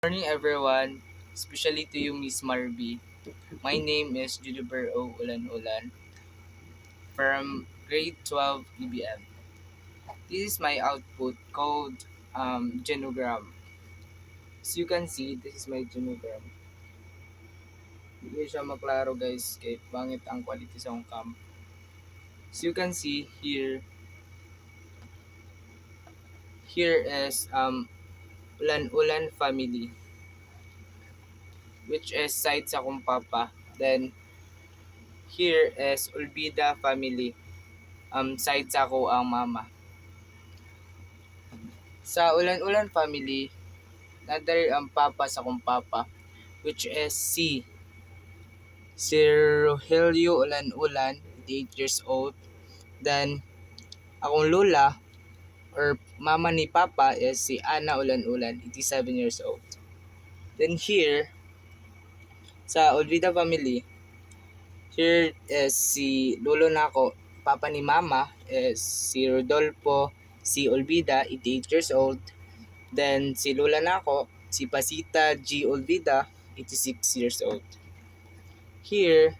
Morning everyone, especially to you Miss Marby. My name is Judiber O. Ulan Ulan from grade 12 EBM. This is my output called genogram. As you can see, this is my genogram. Hindi siya maklaro guys, kaya pangit ang quality sa akong cam. As you can see here is Ulan Ulan family, which is side sa akong papa. Then here is Ulbida family, side sa ako ang mama. Sa Ulan-Ulan family, nadari ang papa sa kong papa, which is si Rogelio Ulan-Ulan, 8 years old. Then, akong lola or mama ni papa is si Ana Ulan-Ulan, 87 years old. Then here, sa Olvida family, here is si lolo nako, papa ni mama is si Rodolfo si Olvida, 88 years old. Then si lola nako, si Pasita G. Olvida, 86 years old. Here,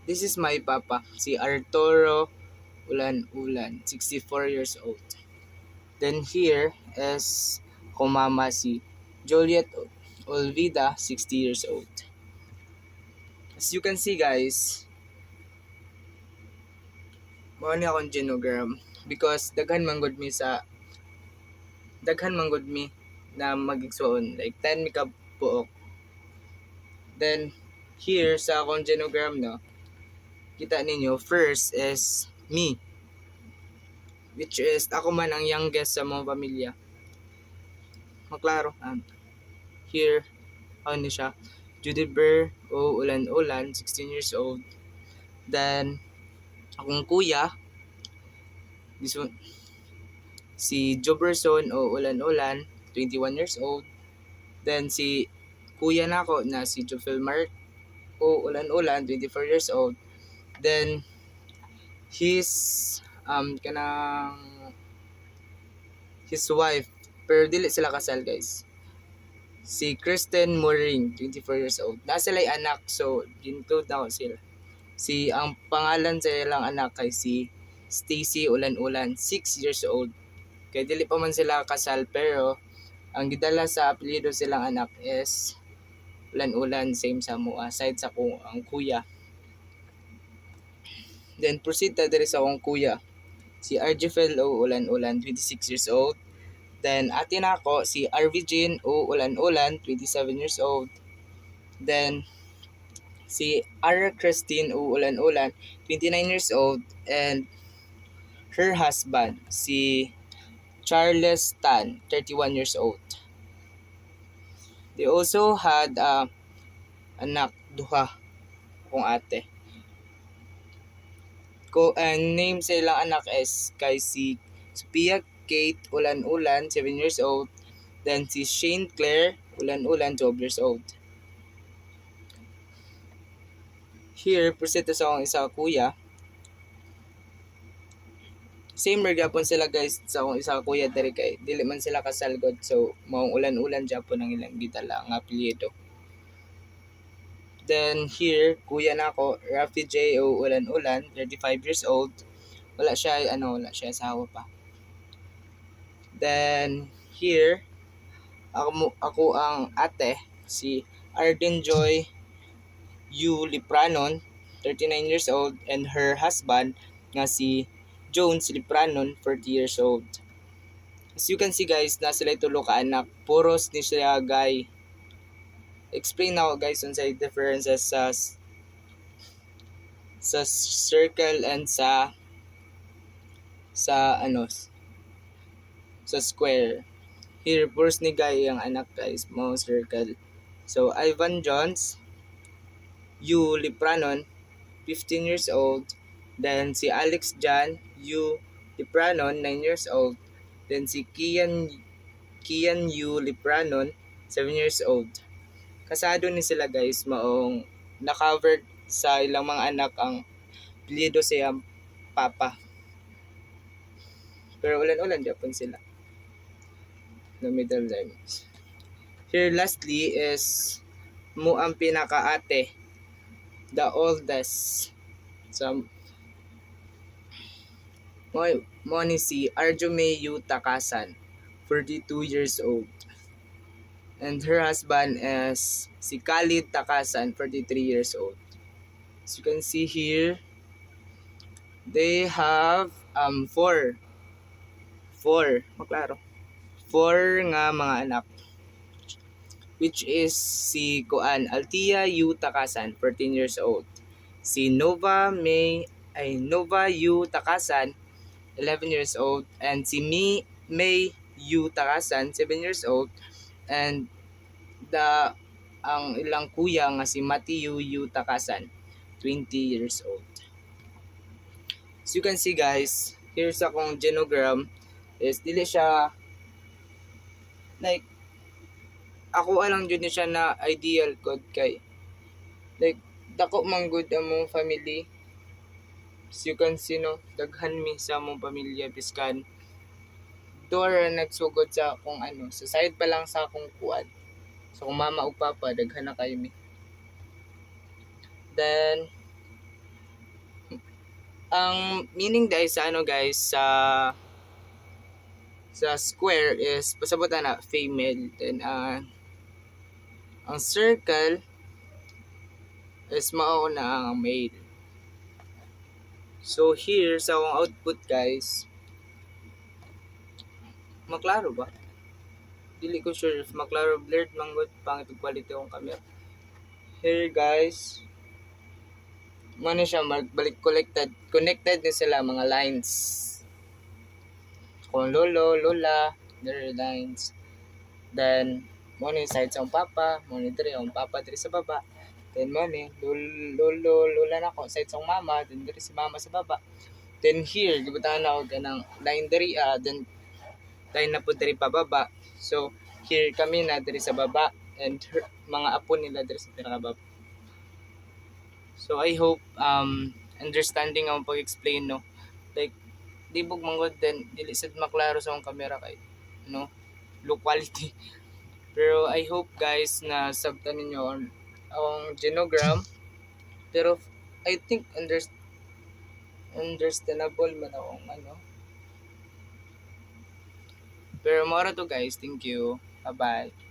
this is my papa, si Arturo Ulan-Ulan, 64 years old. Then here is ko mama si Juliet Olvida, 60 years old. As you can see guys, mao ni akong genogram because daghan man gud mi na magigsuon like 10 mi ka buok. Then here sa akong genogram no, kita ninyo first is me, which is ako man ang youngest sa mga pamilya. Maklaro. Here, ano siya? Judiber O. Ulan-Ulan, 16 years old. Then, akong kuya, this one, si Joberson O. Ulan-Ulan, 21 years old. Then, si kuya nako na si Jofilmar O. Ulan-Ulan, 24 years old. Then, his wife, pero dili sila kasal guys. Si Kristen Moring, 24 years old. Nasa lay anak, so include na ko sila. Ang pangalan sa ilang anak kay si Stacy Ulan-Ulan, 6 years old. Kaya dili pa man sila kasal, pero ang gidala sa apelyido silang anak is Ulan-Ulan, same sa mo, aside sa kung ang kuya. Then proceed ta diri sa akong kuya. Si Arjefel O. Ulan-Ulan, 26 years old. Then ate nako si Arvijin O. Ulan-Ulan, 27 years old. Then si Ara Christine O. Ulan-Ulan, 29 years old. And her husband, si Charles Tan, 31 years old. They also had anak, duha, kung ate. Ang name sa ilang anak is kay si Sophia Kate Ulan-Ulan, 7 years old. Then si Shane Claire Ulan-Ulan, 12 years old. Here, presento sa akong isa kuya. Same gyapon sila guys sa akong isa kuya diri kay dili man sila kasalgod, so maong Ulan-Ulan gyapon ang ilang gitala nga apelyido. Then here, kuya nako, Rafi J. O. Ulan-Ulan, 35 years old. Wala siya asawa pa. Then here, ako ang ate, si Arden Joy U. Lipranon, 39 years old, and her husband nga si Jones Lipranon, 40 years old. As you can see guys, nasa sila tulo ka anak, puros ni siya guy. Explain now guys unsay differences sa circle and sa square. Here puros ni guy ang anak guys, mo circle. So Ivan Jones U. Lipranon, 15 years old. Then si Alex Jan U. Lipranon, 9 years old. Then si Kian U. Lipranon, 7 years old. Kasado ni sila guys, maong na-covered sa ilang mga anak ang apelyido sa papa. Pero Ulan-Ulan Japon sila. The middle names. Here lastly is mo ang pinakaate, the oldest. So mo ni si Arjume Takasan, 42 years old. And her husband is si Khalid Takasan, 43 years old. As you can see here, they have four, maklaro. Four nga mga anak, which is si Kuan Altia Yu Takasan, 14 years old. Si Nova Yu Takasan, 11 years old, and si May Yu Takasan, 7 years old, and ang ilang kuya nga si Matthew Yu Takasan, 20 years old. As you can see guys, here's akong genogram is dili siya like ako alang jud ni siya na ideal god kay like dako man good among family. As you can see no, daghan mi sa among pamilya biskan door nagsugod sa akong sa side pa lang sa akong kuan. So kung mama ug papa daghan na kayo mi. Then ang meaning dahil sa guys sa square is pasabutan na female, then ang circle is mao na ang male. So here sa akong output guys, maklaro ba? Dili ko sure if maklaro, blurred man gud pangit og quality akong camera. Here guys, mo siya magbalik connected ni sila mga lines. Kung lolo, lola, their lines. Then mo ni side sa akong papa, mo ni diri akong papa diri sa baba. Then mo ni lolo, lola na ko side sa akong mama, then diri si mama sa baba. Then here gibutan na og kanang line diri then line na po diri pa baba. So here kami na diri sa baba and mga apo nila diri sa pinakababa. So I hope understanding ang pag-explain no. Like di bug manggod then dili sad maklaro sa akong camera kay no low quality. Pero I hope guys na sabtan ninyo ang genogram. Pero I think understandable man akong Pero mora to guys. Thank you. Bye-bye.